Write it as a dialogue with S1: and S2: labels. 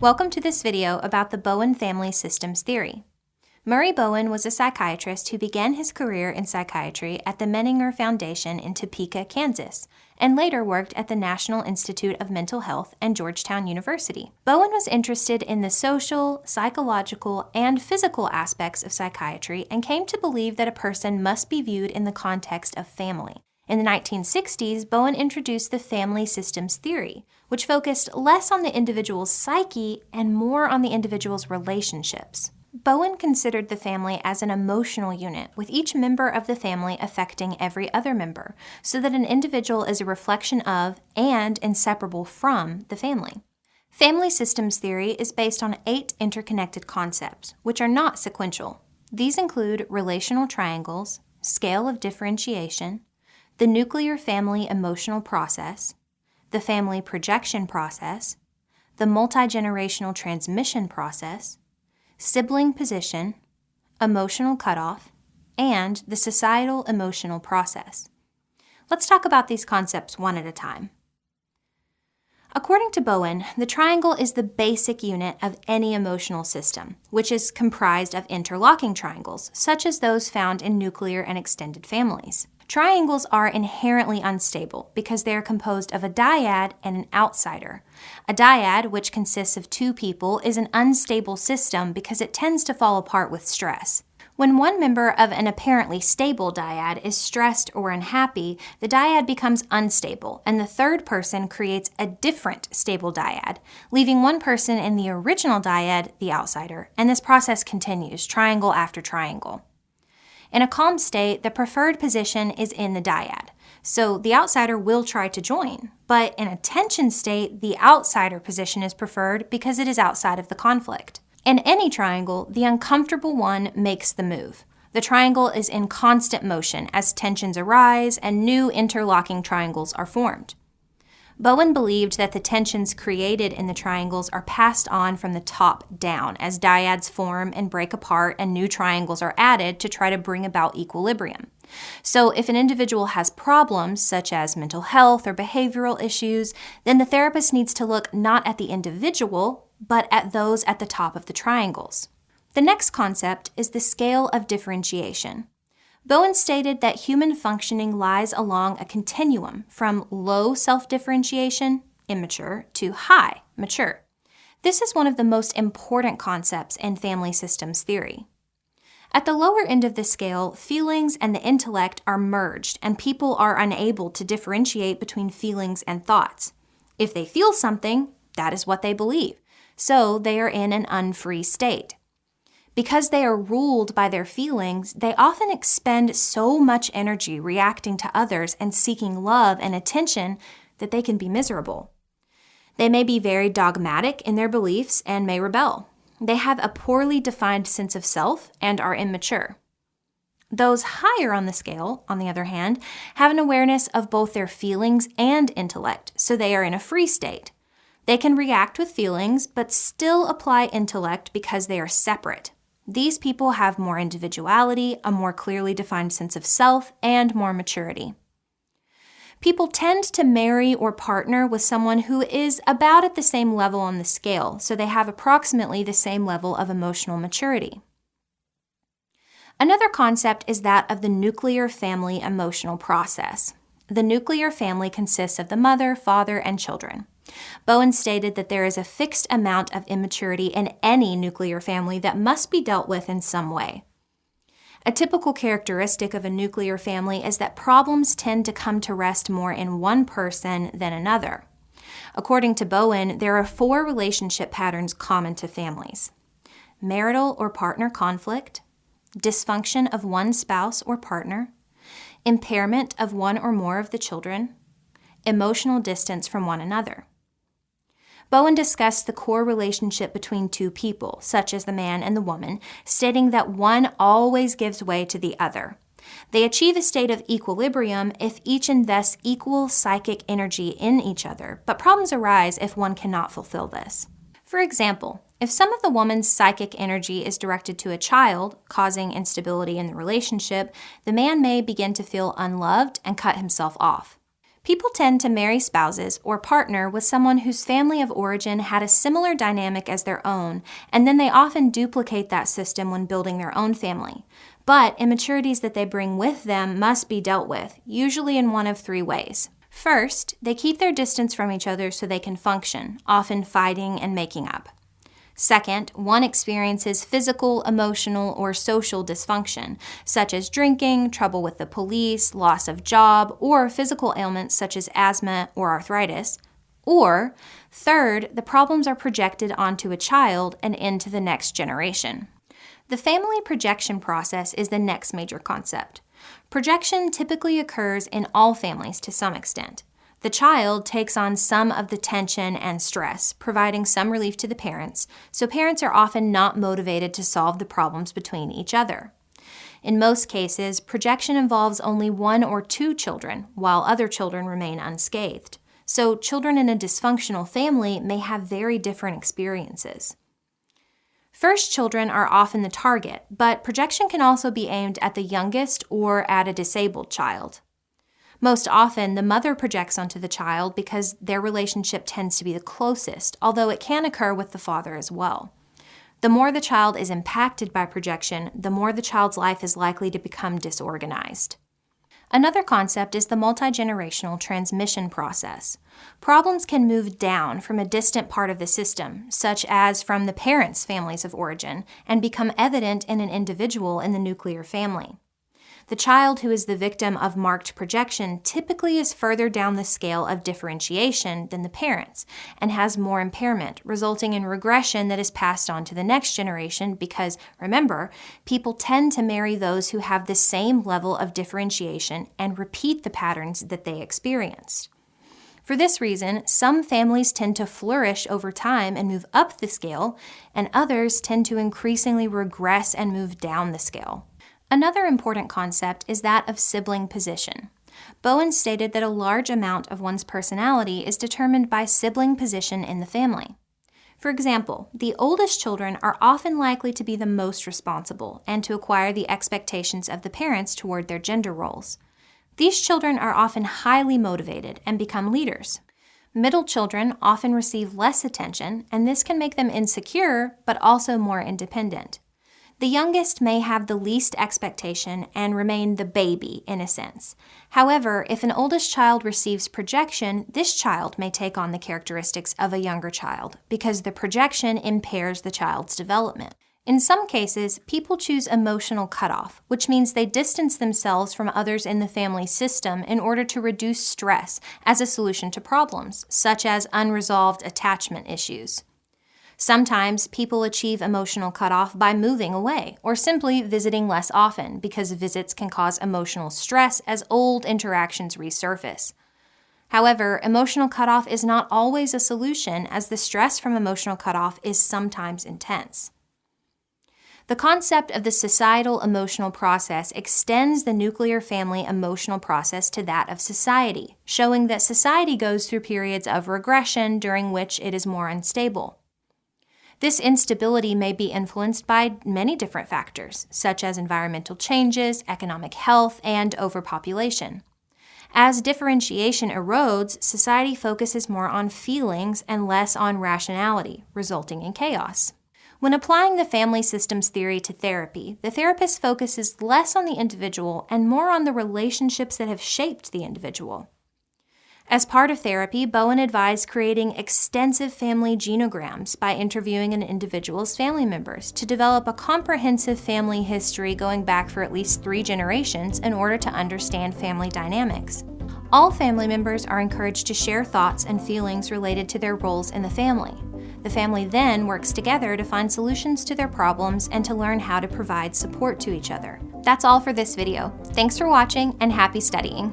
S1: Welcome to this video about the Bowen Family Systems Theory. Murray Bowen was a psychiatrist who began his career in psychiatry at the Menninger Foundation in Topeka, Kansas, and later worked at the National Institute of Mental Health and Georgetown University. Bowen was interested in the social, psychological, and physical aspects of psychiatry and came to believe that a person must be viewed in the context of family. In the 1960s, Bowen introduced the Family Systems Theory, which focused less on the individual's psyche and more on the individual's relationships. Bowen considered the family as an emotional unit, with each member of the family affecting every other member, so that an individual is a reflection of and inseparable from the family. Family systems theory is based on 8 interconnected concepts, which are not sequential. These include relational triangles, scale of differentiation, the nuclear family emotional process, the family projection process, the multi-generational transmission process, sibling position, emotional cutoff, and the societal emotional process. Let's talk about these concepts one at a time. According to Bowen, the triangle is the basic unit of any emotional system, which is comprised of interlocking triangles, such as those found in nuclear and extended families. Triangles are inherently unstable because they are composed of a dyad and an outsider. A dyad, which consists of 2 people, is an unstable system because it tends to fall apart with stress. When one member of an apparently stable dyad is stressed or unhappy, the dyad becomes unstable, and the third person creates a different stable dyad, leaving one person in the original dyad, the outsider, and this process continues, triangle after triangle. In a calm state, the preferred position is in the dyad, so the outsider will try to join. But in a tension state, the outsider position is preferred because it is outside of the conflict. In any triangle, the uncomfortable one makes the move. The triangle is in constant motion as tensions arise and new interlocking triangles are formed. Bowen believed that the tensions created in the triangles are passed on from the top down as dyads form and break apart and new triangles are added to try to bring about equilibrium. So if an individual has problems such as mental health or behavioral issues, then the therapist needs to look not at the individual, but at those at the top of the triangles. The next concept is the scale of differentiation. Bowen stated that human functioning lies along a continuum from low self-differentiation, immature, to high, mature. This is one of the most important concepts in family systems theory. At the lower end of the scale, feelings and the intellect are merged, and people are unable to differentiate between feelings and thoughts. If they feel something, that is what they believe, so they are in an unfree state. Because they are ruled by their feelings, they often expend so much energy reacting to others and seeking love and attention that they can be miserable. They may be very dogmatic in their beliefs and may rebel. They have a poorly defined sense of self and are immature. Those higher on the scale, on the other hand, have an awareness of both their feelings and intellect, so they are in a free state. They can react with feelings, but still apply intellect because they are separate. These people have more individuality, a more clearly defined sense of self, and more maturity. People tend to marry or partner with someone who is about at the same level on the scale, so they have approximately the same level of emotional maturity. Another concept is that of the nuclear family emotional process. The nuclear family consists of the mother, father, and children. Bowen stated that there is a fixed amount of immaturity in any nuclear family that must be dealt with in some way. A typical characteristic of a nuclear family is that problems tend to come to rest more in one person than another. According to Bowen, there are 4 relationship patterns common to families: marital or partner conflict, dysfunction of one spouse or partner, impairment of one or more of the children, emotional distance from one another. Bowen discussed the core relationship between 2 people, such as the man and the woman, stating that one always gives way to the other. They achieve a state of equilibrium if each invests equal psychic energy in each other, but problems arise if one cannot fulfill this. For example, if some of the woman's psychic energy is directed to a child, causing instability in the relationship, the man may begin to feel unloved and cut himself off. People tend to marry spouses or partner with someone whose family of origin had a similar dynamic as their own, and then they often duplicate that system when building their own family. But immaturities that they bring with them must be dealt with, usually in one of three ways. First, they keep their distance from each other so they can function, often fighting and making up. Second, one experiences physical, emotional, or social dysfunction, such as drinking, trouble with the police, loss of job, or physical ailments such as asthma or arthritis. Or, third, the problems are projected onto a child and into the next generation. The family projection process is the next major concept. Projection typically occurs in all families to some extent. The child takes on some of the tension and stress, providing some relief to the parents, so parents are often not motivated to solve the problems between each other. In most cases, projection involves only one or two children, while other children remain unscathed. So children in a dysfunctional family may have very different experiences. First children are often the target, but projection can also be aimed at the youngest or at a disabled child. Most often, the mother projects onto the child because their relationship tends to be the closest, although it can occur with the father as well. The more the child is impacted by projection, the more the child's life is likely to become disorganized. Another concept is the multi-generational transmission process. Problems can move down from a distant part of the system, such as from the parents' families of origin, and become evident in an individual in the nuclear family. The child who is the victim of marked projection typically is further down the scale of differentiation than the parents and has more impairment, resulting in regression that is passed on to the next generation because, remember, people tend to marry those who have the same level of differentiation and repeat the patterns that they experienced. For this reason, some families tend to flourish over time and move up the scale, and others tend to increasingly regress and move down the scale. Another important concept is that of sibling position. Bowen stated that a large amount of one's personality is determined by sibling position in the family. For example, the oldest children are often likely to be the most responsible and to acquire the expectations of the parents toward their gender roles. These children are often highly motivated and become leaders. Middle children often receive less attention, and this can make them insecure, but also more independent. The youngest may have the least expectation and remain the baby in a sense. However, if an oldest child receives projection, this child may take on the characteristics of a younger child because the projection impairs the child's development. In some cases, people choose emotional cutoff, which means they distance themselves from others in the family system in order to reduce stress as a solution to problems, such as unresolved attachment issues. Sometimes people achieve emotional cutoff by moving away or simply visiting less often because visits can cause emotional stress as old interactions resurface. However, emotional cutoff is not always a solution as the stress from emotional cutoff is sometimes intense. The concept of the societal emotional process extends the nuclear family emotional process to that of society, showing that society goes through periods of regression during which it is more unstable. This instability may be influenced by many different factors, such as environmental changes, economic health, and overpopulation. As differentiation erodes, society focuses more on feelings and less on rationality, resulting in chaos. When applying the family systems theory to therapy, the therapist focuses less on the individual and more on the relationships that have shaped the individual. As part of therapy, Bowen advised creating extensive family genograms by interviewing an individual's family members to develop a comprehensive family history going back for at least 3 generations in order to understand family dynamics. All family members are encouraged to share thoughts and feelings related to their roles in the family. The family then works together to find solutions to their problems and to learn how to provide support to each other. That's all for this video. Thanks for watching and happy studying.